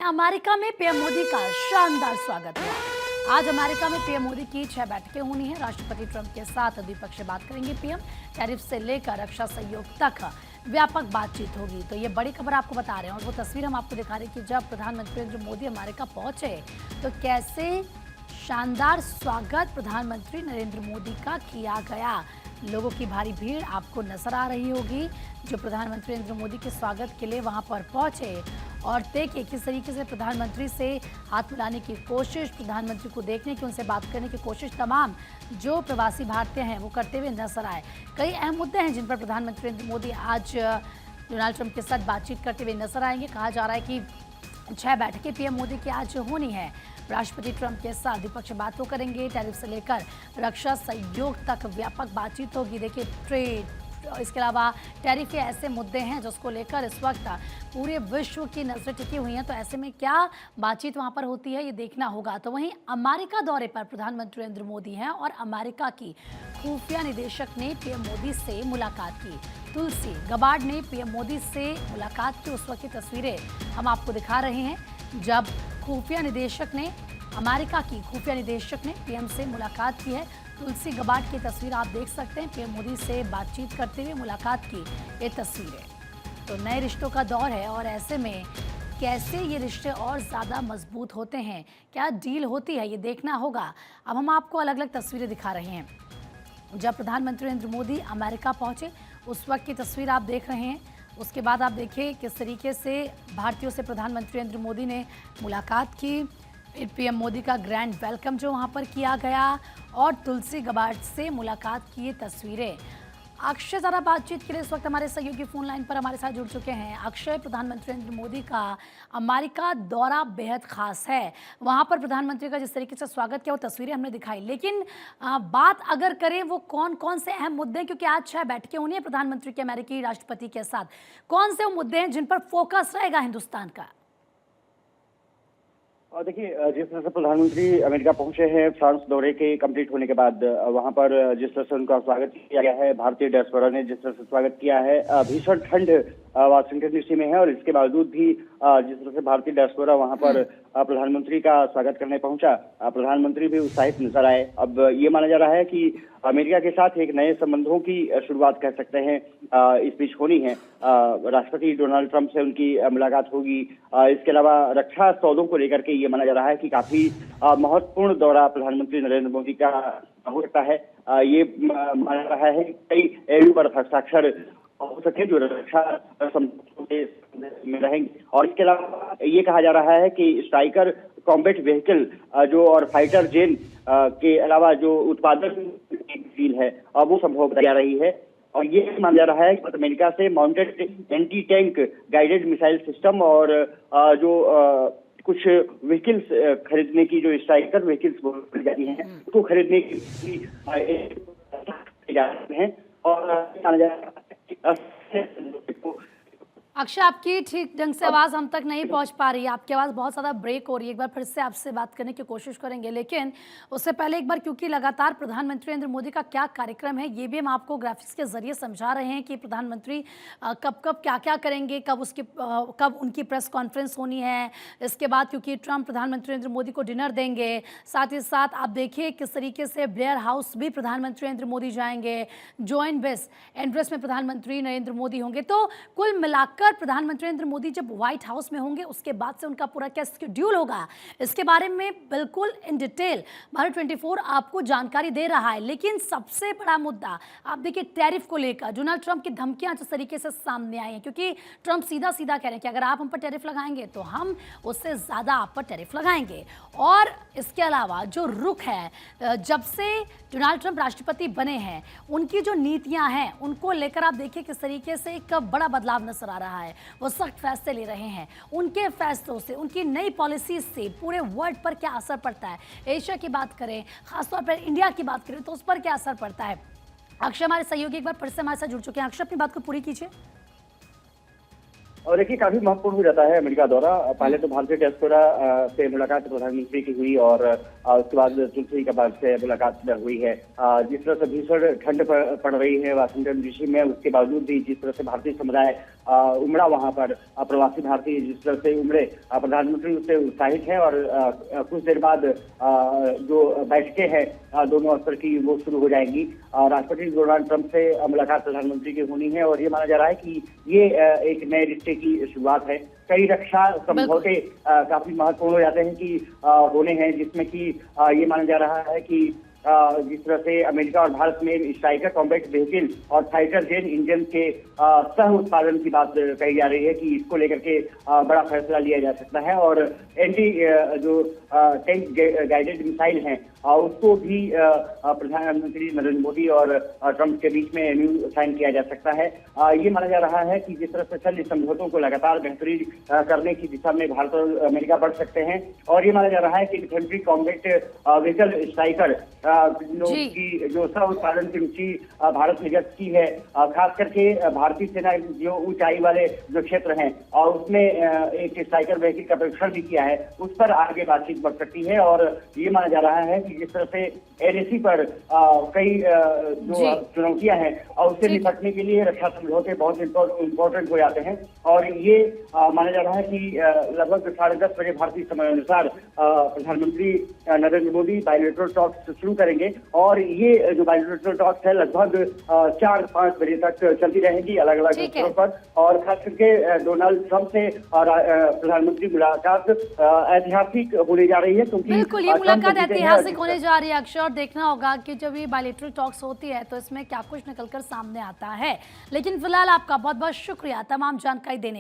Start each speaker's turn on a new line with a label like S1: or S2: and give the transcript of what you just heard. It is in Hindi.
S1: अमेरिका में पीएम मोदी का शानदार स्वागत हुआ। आज अमेरिका में पीएम मोदी की 6 बैठकें होनी है। राष्ट्रपति ट्रंप के साथ द्विपक्षीय बात करेंगे पीएम। टैरिफ से लेकर रक्षा सहयोग तक व्यापक बातचीत होगी। तो ये बड़ी खबर आपको बता रहे हैं और वो तस्वीर हम आपको दिखा रहे हैं कि जब प्रधानमंत्री नरेंद्र मोदी अमेरिका पहुंचे तो कैसे शानदार स्वागत प्रधानमंत्री नरेंद्र मोदी का किया गया। लोगों की भारी भीड़ आपको नजर आ रही होगी जो प्रधानमंत्री नरेंद्र मोदी के स्वागत के लिए वहां पर पहुंचे। और देखिए किस तरीके से प्रधानमंत्री से हाथ मिलाने की कोशिश, प्रधानमंत्री को देखने की, उनसे बात करने की कोशिश तमाम जो प्रवासी भारतीय हैं वो करते हुए नजर आए। कई अहम मुद्दे हैं जिन पर प्रधानमंत्री नरेंद्र मोदी आज डोनाल्ड ट्रंप के साथ बातचीत करते हुए नजर आएंगे। कहा जा रहा है कि 6 बैठकें पीएम मोदी की आज होनी है। राष्ट्रपति ट्रंप के साथ द्विपक्षीय बातों करेंगे। टैरिफ से लेकर रक्षा सहयोग तक व्यापक बातचीत होगी। देखिए ट्रेड, इसके अलावा टैरिफ के ऐसे मुद्दे हैं जिसको लेकर इस वक्त पूरे विश्व की नजरें टिकी हुई हैं। तो ऐसे में क्या बातचीत वहां पर होती है ये देखना होगा। तो वहीं अमेरिका दौरे पर प्रधानमंत्री नरेंद्र मोदी हैं और अमेरिका की खुफिया निदेशक ने पीएम मोदी से मुलाकात की। तुलसी गबार्ड ने पीएम मोदी से मुलाकात की। उस वक्त की तस्वीरें हम आपको दिखा रहे हैं जब खुफिया निदेशक ने, अमेरिका की खुफिया निदेशक ने पीएम से मुलाकात की है। तुलसी गबार्ड की तस्वीर आप देख सकते हैं, पीएम मोदी से बातचीत करते हुए मुलाकात की ये तस्वीरें। तो नए रिश्तों का दौर है और ऐसे में कैसे ये रिश्ते और ज़्यादा मजबूत होते हैं, क्या डील होती है, ये देखना होगा। अब हम आपको अलग अलग तस्वीरें दिखा रहे हैं जब प्रधानमंत्री नरेंद्र मोदी अमेरिका पहुंचे उस वक्त की तस्वीर आप देख रहे हैं। उसके बाद आप देखिए किस तरीके से भारतीयों से प्रधानमंत्री नरेंद्र मोदी ने मुलाकात की। फिर पीएम मोदी का ग्रैंड वेलकम जो वहां पर किया गया और तुलसी गबार्ड से मुलाकात की ये तस्वीरें। अक्षय ज़रा बातचीत के लिए इस वक्त हमारे सहयोगी फोन लाइन पर हमारे साथ जुड़ चुके हैं। अक्षय, प्रधानमंत्री नरेंद्र मोदी का अमेरिका दौरा बेहद खास है। वहां पर प्रधानमंत्री का जिस तरीके से स्वागत किया वो तस्वीरें हमने दिखाई, लेकिन बात अगर करें वो कौन कौन से अहम मुद्दे हैं, क्योंकि आज 6 बैठकें होनी है प्रधानमंत्री के अमेरिकी राष्ट्रपति के साथ, कौन से वो मुद्दे हैं जिन पर फोकस रहेगा हिंदुस्तान का?
S2: और देखिए जिस तरह से प्रधानमंत्री अमेरिका पहुंचे हैं फ्रांस दौरे के कंप्लीट होने के बाद, वहां पर जिस तरह से उनका स्वागत किया गया है, भारतीय डायस्पोरा ने जिस तरह से स्वागत किया है, भीषण ठंड वाशिंगटन डीसी में है और इसके बावजूद भी जिस तरह से भारतीय डायस्पोरा वहां पर प्रधानमंत्री का स्वागत करने पहुंचा, प्रधानमंत्री भी उत्साहित नजर आए। अब ये माना जा रहा है कि अमेरिका के साथ एक नए संबंधों की शुरुआत कह सकते हैं इस बीच होनी है। राष्ट्रपति डोनाल्ड ट्रंप से उनकी मुलाकात होगी। इसके अलावा रक्षा सौदों को लेकर के ये माना जा रहा है कि काफी महत्वपूर्ण दौरा प्रधानमंत्री नरेंद्र मोदी का हो सकता है। ये माना जा रहा है कई एयू पर हस्ताक्षर हो सके जो रक्षा में रहेंगे। और इसके अलावा ये कहा जा रहा है कि स्ट्राइकर कॉम्बैट व्हीकल जो और फाइटर जेन के अलावा जो उत्पादन की डील है वो संभव जा रही है। और ये माना जा रहा है कि अमेरिका से mounted anti tank guided missile system और जो कुछ व्हीकल्स खरीदने की, जो स्ट्राइकर व्हीकल्स बोली जाती हैं उसको खरीदने की हैं। और माना जा रहा है
S1: अक्षय, आपकी ठीक ढंग से आवाज़ हम तक नहीं पहुंच पा रही है, आपकी आवाज़ बहुत ज़्यादा ब्रेक हो रही है। एक बार फिर से आपसे बात करने की कोशिश करेंगे, लेकिन उससे पहले एक बार, क्योंकि लगातार प्रधानमंत्री नरेंद्र मोदी का क्या कार्यक्रम है ये भी हम आपको ग्राफिक्स के जरिए समझा रहे हैं कि प्रधानमंत्री कब कब क्या क्या करेंगे, कब उनकी प्रेस कॉन्फ्रेंस होनी है। इसके बाद क्योंकि ट्रंप प्रधानमंत्री नरेंद्र मोदी को डिनर देंगे, साथ ही साथ आप देखिए किस तरीके से ब्लेयर हाउस भी प्रधानमंत्री नरेंद्र मोदी जाएंगे, जॉइंट बेस एड्रेस में प्रधानमंत्री नरेंद्र मोदी होंगे। तो कुल मिलाकर प्रधानमंत्री नरेंद्र मोदी जब व्हाइट हाउस में होंगे उसके बाद से उनका पूरा क्या शेड्यूल होगा, इसके बारे में बिल्कुल इन डिटेल भारत 24 आपको जानकारी दे रहा है। लेकिन सबसे बड़ा मुद्दा आप देखिए टैरिफ को लेकर डोनाल्ड ट्रंप की धमकियां जिस तरीके से सामने आई हैं, क्योंकि ट्रंप सीधा सीधा कह रहे हैं कि अगर आप हम पर टैरिफ लगाएंगे तो हम उससे ज्यादा आप पर टैरिफ लगाएंगे। और इसके अलावा जो रुख है, जब से डोनाल्ड ट्रंप राष्ट्रपति बने हैं उनकी जो नीतियां हैं उनको लेकर आप देखिए किस तरीके से एक बड़ा बदलाव नजर आ रहा है। वो सख्त फैसले ले रहे हैं। उनके फैसलों से, उनकी नई पॉलिसी से पूरे वर्ल्ड पर क्या असर पड़ता है, एशिया की बात करें, खासतौर पर इंडिया की बात करें तो उस पर क्या असर पड़ता है। अक्षय हमारे सहयोगी एक बार फिर से हमारे साथ जुड़ चुके हैं। अक्षय, अपनी बात को पूरी कीजिए।
S2: और देखिए काफी महत्वपूर्ण हो जाता है अमेरिका दौरा। पहले तो भारतीय डियास्पोरा से मुलाकात प्रधानमंत्री की हुई और उसके बाद तुलसी कबाब से मुलाकात हुई है। जिस तरह से भीषण ठंड पड़ रही है वाशिंगटन डीसी में, उसके बावजूद भी जिस तरह से भारतीय समुदाय उमड़ा वहां पर, प्रवासी भारतीय जिस तरह से उमड़े, प्रधानमंत्री उससे उत्साहित है। और कुछ देर बाद जो बैठकें हैं दोनों स्तर की वो शुरू हो जाएंगी। राष्ट्रपति डोनाल्ड ट्रंप से मुलाकात प्रधानमंत्री की होनी है और ये माना जा रहा है कि ये एक नए रिश्ते की शुरुआत है। कई रक्षा समझौते काफी महत्वपूर्ण हो जाते हैं कि होने हैं, जिसमें कि ये माना जा रहा है कि जिस तरह से अमेरिका और भारत में स्ट्राइकर कॉम्बैट व्हीकल और फाइटर जेट इंजन के सह उत्पादन की बात कही जा रही है कि इसको लेकर के बड़ा फैसला लिया जा सकता है। और एंटी जो टैंक गाइडेड मिसाइल हैं उसको भी प्रधानमंत्री नरेंद्र मोदी और ट्रंप के बीच में एमयू साइन किया जा सकता है। ये माना जा रहा है कि जिस तरह से सैन्य समझौतों को लगातार बेहतरीन करने की दिशा में भारत और अमेरिका बढ़ सकते हैं। और ये माना जा रहा है कि इन्फेंट्री कॉम्बैट व्हीकल स्ट्राइकर की जो सह उत्पादन की रुचि भारत ने व्यक्त की है, खास करके भारतीय सेना जो ऊंचाई वाले जो क्षेत्र हैं और उसमें एक स्ट्राइकर व्हीकल का परीक्षण भी किया है, उस पर आगे बातचीत बढ़ सकती है। और ये माना जा रहा है कि जिस तरह से एनएसी पर कई जो चुनौतियां हैं और उससे निपटने के लिए रक्षा समझौते बहुत इम्पोर्टेंट हो जाते हैं। और ये माना जा रहा है कि लगभग 10:30 बजे भारतीय समय अनुसार प्रधानमंत्री नरेंद्र मोदी बायलैटरल टॉक्स शुरू करेंगे और ये जो बायलैटरल टॉक्स है लगभग 4-5 बजे तक चलती रहेगी अलग अलग स्तरों पर। और खास करके डोनाल्ड ट्रंप से और प्रधानमंत्री मुलाकात ऐतिहासिक होने जा रही है, क्योंकि
S1: बिल्कुल ये मुलाकात ऐतिहासिक होने जा रही है अक्षय। और देखना होगा कि जब ये बायलैटरल टॉक्स होती है तो इसमें क्या कुछ निकलकर सामने आता है। लेकिन फिलहाल आपका बहुत बहुत शुक्रिया तमाम जानकारी देने